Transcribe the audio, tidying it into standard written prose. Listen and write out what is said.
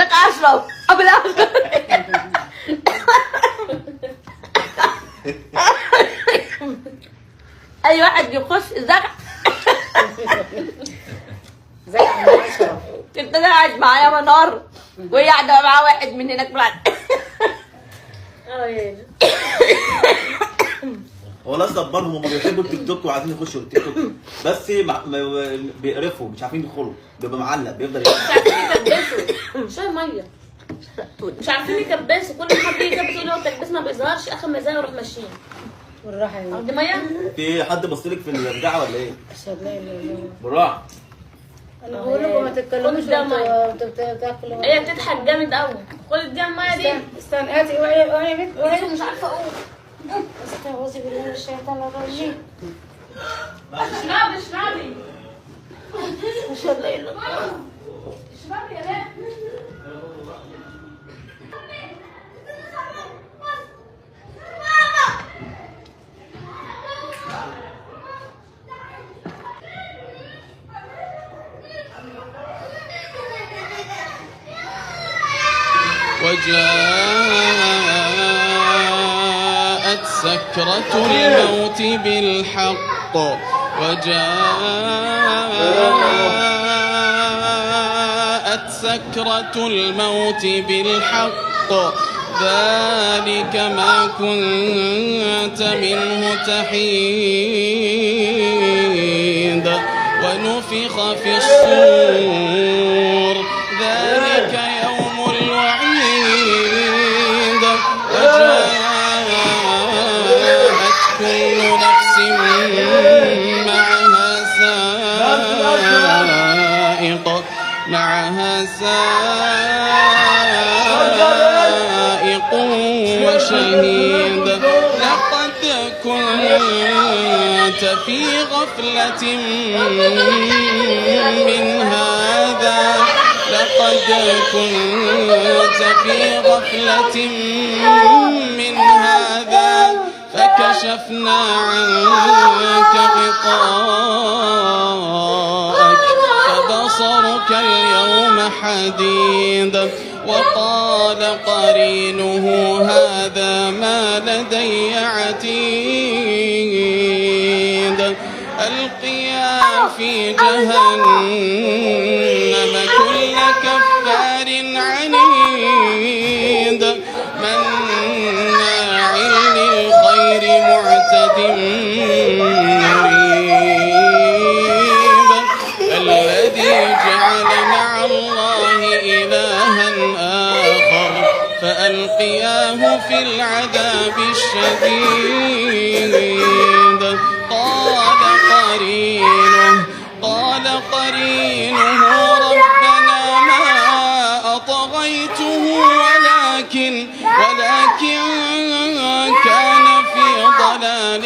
لك اشرب ابو الاخر. اي واحد يخش زرع زرع من 10. انت قاعد معايا منار وهي قاعده معاه واحد من هناك بلاد. والله صبرهم، هم بيحبوا التيك توك وعايزين يخشوا التيك توك، بس بيقرفوا مش عارفين يدخلوا، بيبقى معلق بيفضل مش عارفين يكبسوا شويه ميه، مش عارفين يكبسوا. كل ما حد يجي يكبس يقول له التكبيس ما بيظهرش، اخر ما يظهر يروح ماشيين. والراحه يا عندي ميه. في حد بصلك في البتاعه ولا ايه؟ اشهد لا اله الا الله. بالراحه. انا بقول لكم ما تتكلموش وانتوا بتاكلوا. هي بتضحك جامد قوي. خد دي الميه دي. استنى هاتي وعي يا بنت وعي. مش عارفه اقول. استعوذي بالله من الشيطان الرجيم. اشربي اشربي. اشهد لا اله الا الله. اشربي يا بنت. وجاءت سكرة الموت بالحق وجاءت سكرة الموت بالحق ذلك ما كنت منه تحيد ونفخ في الصور ذلك يوم الوعيد وجاءت كل نفس معها سائق وشهيد لقد كنت في غفلة من هذا لقد كنت في غفلة من هذا فكشفنا عنك غطاءك فبصرك اليوم حديد وقال قرينه هذا ما لدي عتيد ألقيا في جهنم كل كفار عنيد مناع للخير معتد مريب الذي جعل مع الله إلها آخر فألقياه في العذاب الشديد قال قرينه ربنا ما أطغيته ولكن كان في ضلال